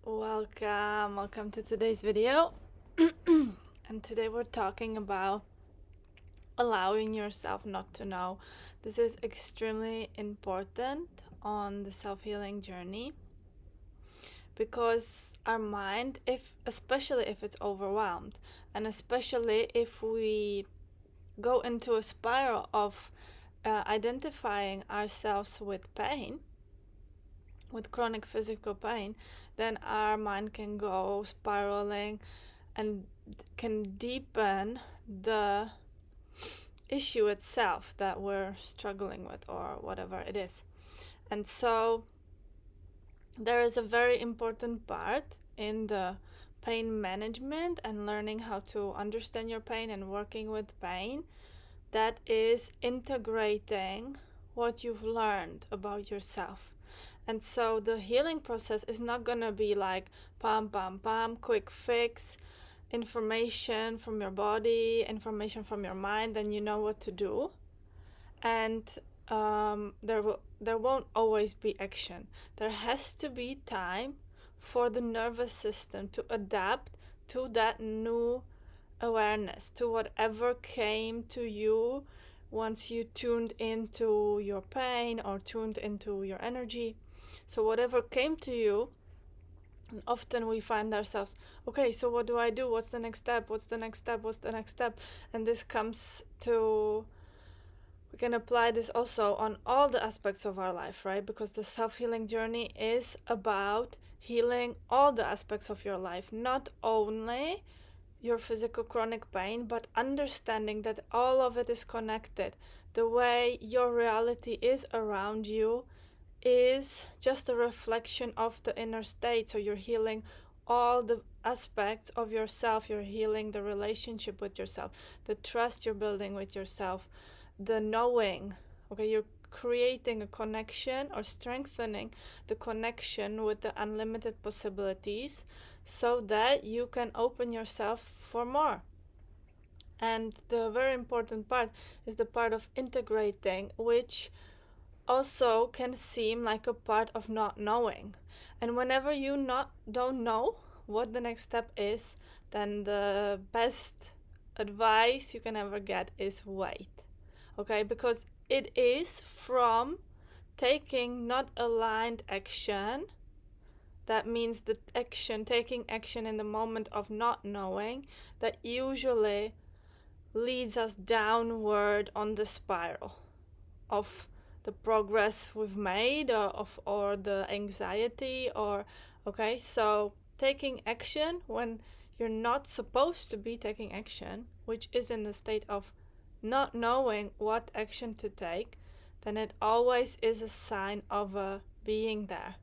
Welcome to today's video. And today we're talking about allowing yourself not to know. This is extremely important on the self-healing journey because our mind, especially if it's overwhelmed, and especially if we go into a spiral of identifying ourselves with pain, with chronic physical pain, then our mind can go spiraling and can deepen the issue itself that we're struggling with or whatever it is. And so there is a very important part in the pain management and learning how to understand your pain and working with pain, that is integrating what you've learned about yourself. And so the healing process is not gonna be like pam pam pam, quick fix, information from your body, information from your mind, then you know what to do. And there won't always be action. There has to be time for the nervous system to adapt to that new awareness, to whatever came to you once you tuned into your pain or tuned into your energy. So whatever came to you, and often we find ourselves, okay, so what do I do? What's the next step? What's the next step? What's the next step? And this comes to, we can apply this also on all the aspects of our life, right? Because the self-healing journey is about healing all the aspects of your life, not only your physical chronic pain, but understanding that all of it is connected. The way your reality is around you is just a reflection of the inner state. So you're healing all the aspects of yourself. You're healing the relationship with yourself, the trust you're building with yourself, the knowing. Okay, you're creating a connection or strengthening the connection with the unlimited possibilities so that you can open yourself for more. And the very important part is the part of integrating, which also can seem like a part of not knowing. And whenever you don't know what the next step is, then the best advice you can ever get is wait. Okay, because it is from taking not aligned action, that means the taking action in the moment of not knowing, that usually leads us downward on the spiral of the progress we've made or the anxiety okay. So taking action when you're not supposed to be taking action, which is in the state of not knowing what action to take, then it always is a sign of being there.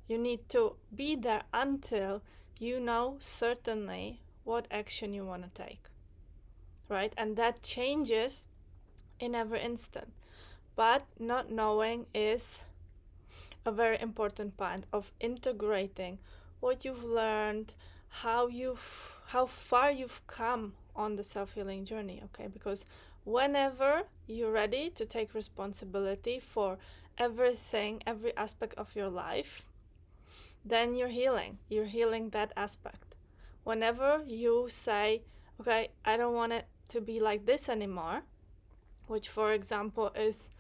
You need to be there until you know certainly what action you want to take, right? And that changes in every instant. But not knowing is a very important part of integrating what you've learned, how far you've come on the self-healing journey, okay? Because whenever you're ready to take responsibility for everything, every aspect of your life, then you're healing that aspect. Whenever you say, okay, I don't want it to be like this anymore, which for example is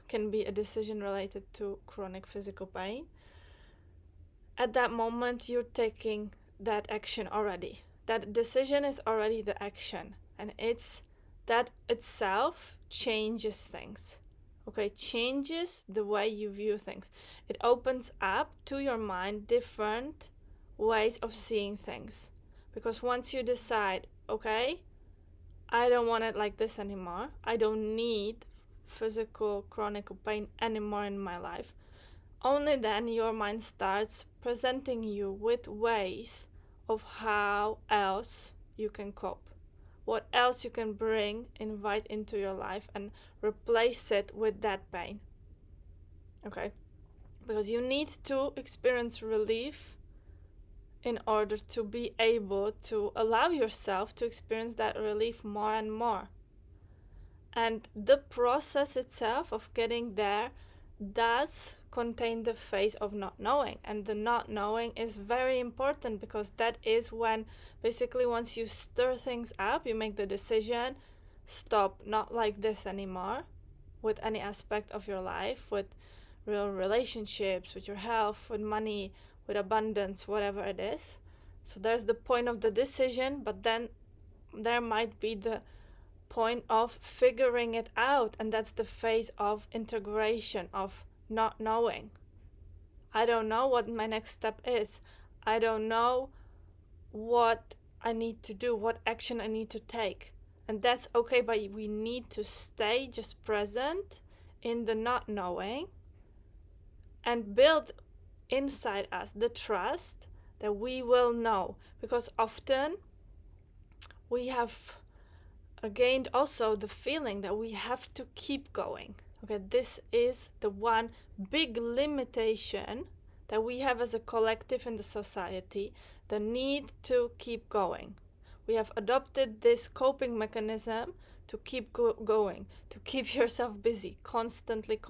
can be a decision related to chronic physical pain, at that moment you're taking that action already. That decision is already the action, and it's that itself changes things. Okay, changes the way you view things. It opens up to your mind different ways of seeing things. Because once you decide, okay, I don't want it like this anymore, I don't need physical chronic pain anymore in my life, only then your mind starts presenting you with ways of how else you can cope, what else you can invite into your life and replace it with that pain. Okay, because you need to experience relief in order to be able to allow yourself to experience that relief more and more. And the process itself of getting there does contain the phase of not knowing, and the not knowing is very important, because that is when basically once you stir things up, you make the decision, stop, not like this anymore with any aspect of your life, with real relationships, with your health, with money, with abundance, whatever it is. So there's the point of the decision, but then there might be the point of figuring it out, and that's the phase of integration, of not knowing. I don't know what my next step is. I don't know what I need to do, what action I need to take. And that's okay, but we need to stay just present in the not knowing and build inside us the trust that we will know. Because often we have gained also the feeling that we have to keep going. Okay, this is the one big limitation that we have as a collective in the society, the need to keep going. We have adopted this coping mechanism to keep going, to keep yourself busy constantly.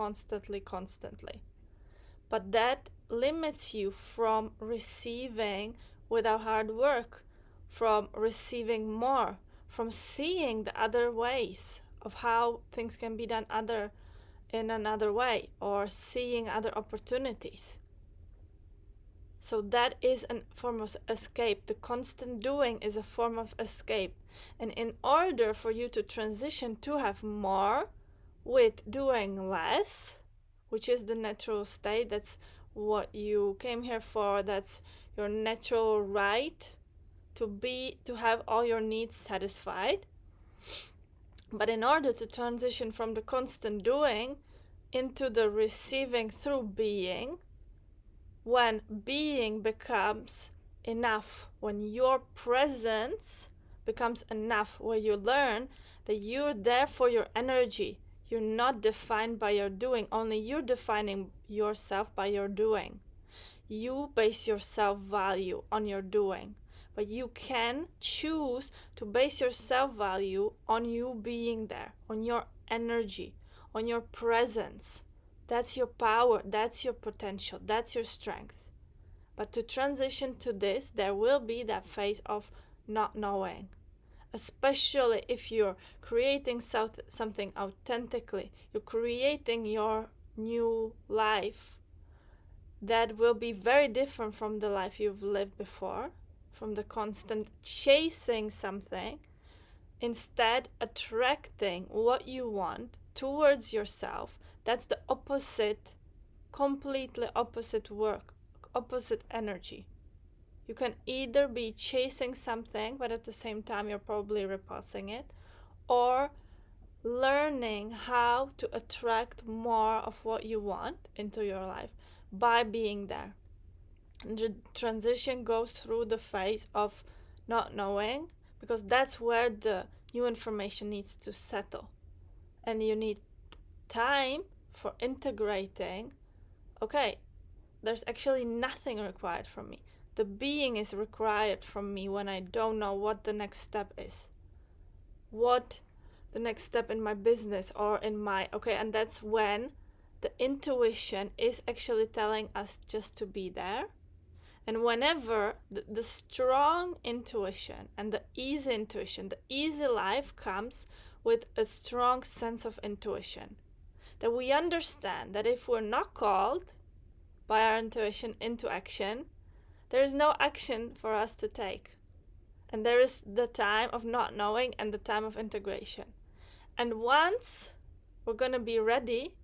But that limits you from receiving without hard work, from receiving more, from seeing the other ways of how things can be done in another way, or seeing other opportunities. So that is a form of escape. The constant doing is a form of escape. And in order for you to transition to have more with doing less, which is the natural state, that's what you came here for, that's your natural right to have all your needs satisfied. But in order to transition from the constant doing into the receiving through being, when being becomes enough, when your presence becomes enough, where you learn that you're there for your energy, you're not defined by your doing, only you're defining yourself by your doing. You base your self-value on your doing, but you can choose to base your self-value on you being there, on your energy, on your presence. That's your power, that's your potential, that's your strength. But to transition to this, there will be that phase of not knowing. Especially if you're creating something authentically, you're creating your new life that will be very different from the life you've lived before, from the constant chasing something, instead attracting what you want towards yourself. That's the opposite, completely opposite work, opposite energy. You can either be chasing something, but at the same time you're probably repulsing it, or learning how to attract more of what you want into your life by being there. And the transition goes through the phase of not knowing, because that's where the new information needs to settle. And you need time for integrating. Okay, there's actually nothing required from me. The being is required from me when I don't know what the next step is. What the next step in my business or in my... Okay, and that's when the intuition is actually telling us just to be there. And whenever the strong intuition and the easy intuition, the easy life comes with a strong sense of intuition. That we understand that if we're not called by our intuition into action, there is no action for us to take. And there is the time of not knowing and the time of integration. And once we're going to be ready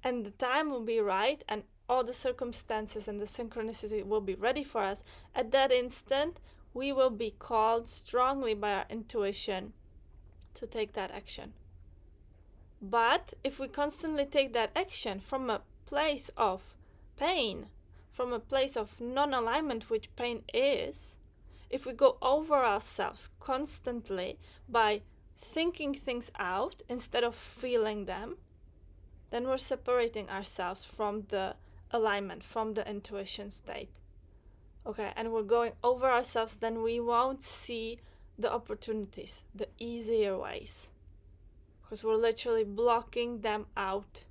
and the time will be right and all the circumstances and the synchronicity will be ready for us, at that instant we will be called strongly by our intuition to take that action. But if we constantly take that action from a place of pain, from a place of non-alignment, which pain is, if we go over ourselves constantly by thinking things out instead of feeling them, then we're separating ourselves from the alignment, from the intuition state. Okay, and we're going over ourselves, then we won't see the opportunities, the easier ways, because we're literally blocking them out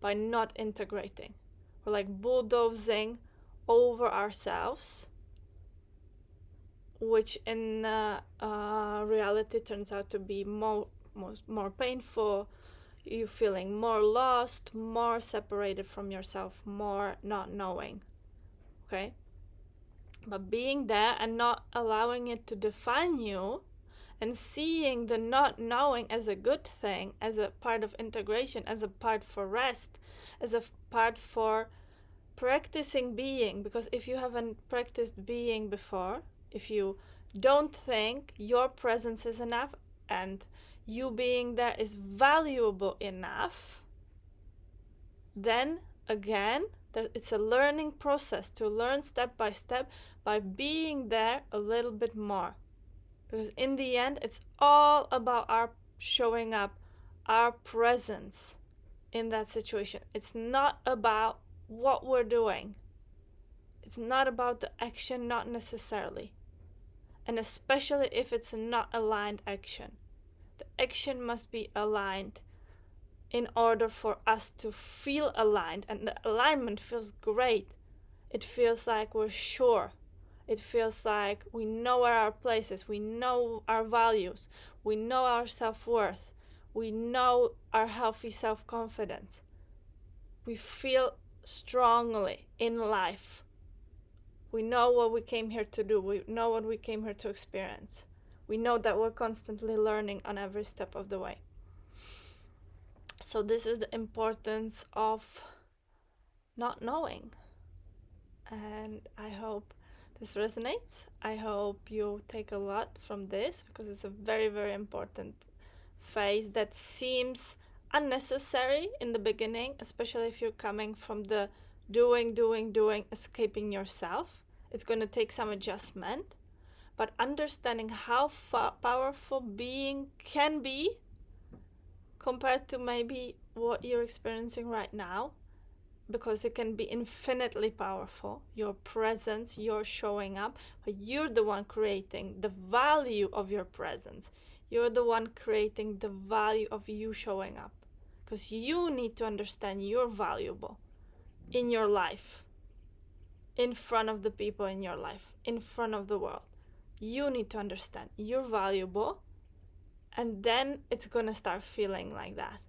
by not integrating. We're like bulldozing over ourselves, which in reality turns out to be more painful. You feeling more lost, more separated from yourself, more not knowing. Okay? But being there and not allowing it to define you, and seeing the not knowing as a good thing, as a part of integration, as a part for rest, as a part for practicing being. Because if you haven't practiced being before, if you don't think your presence is enough and you being there is valuable enough, then again, it's a learning process to learn step by step by being there a little bit more. Because in the end, it's all about our showing up, our presence in that situation. It's not about what we're doing. It's not about the action, not necessarily. And especially if it's a not aligned action. The action must be aligned in order for us to feel aligned. And the alignment feels great. It feels like we're sure. It feels like we know where our place is. We know our values. We know our self-worth. We know our healthy self-confidence. We feel strongly in life. We know what we came here to do. We know what we came here to experience. We know that we're constantly learning on every step of the way. So this is the importance of not knowing. And I hope this resonates. I hope you take a lot from this, because it's a very, very important phase that seems unnecessary in the beginning, especially if you're coming from the doing, escaping yourself. It's going to take some adjustment, but understanding how powerful being can be compared to maybe what you're experiencing right now, because it can be infinitely powerful. Your presence, your showing up, but you're the one creating the value of your presence. You're the one creating the value of you showing up, because you need to understand you're valuable in your life, in front of the people in your life, in front of the world. You need to understand you're valuable, and then it's gonna start feeling like that.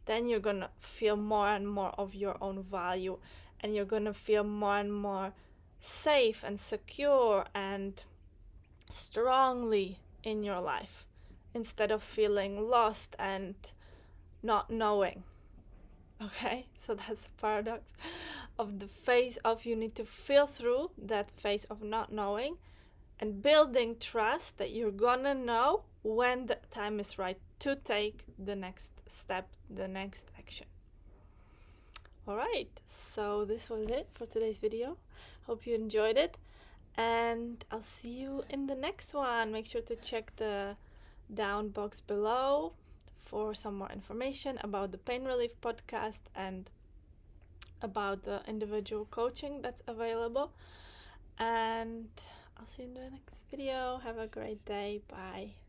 Then you're gonna feel more and more of your own value, and you're gonna feel more and more safe and secure and strongly in your life, instead of feeling lost and not knowing. Okay, so that's the paradox of the phase of you need to feel through that phase of not knowing and building trust that you're gonna know when the time is right to take the next step, the next action. Alright, so this was it for today's video. Hope you enjoyed it, and I'll see you in the next one. Make sure to check the down box below for some more information about the Pain Relief podcast and about the individual coaching that's available. And I'll see you in the next video. Have a great day. Bye.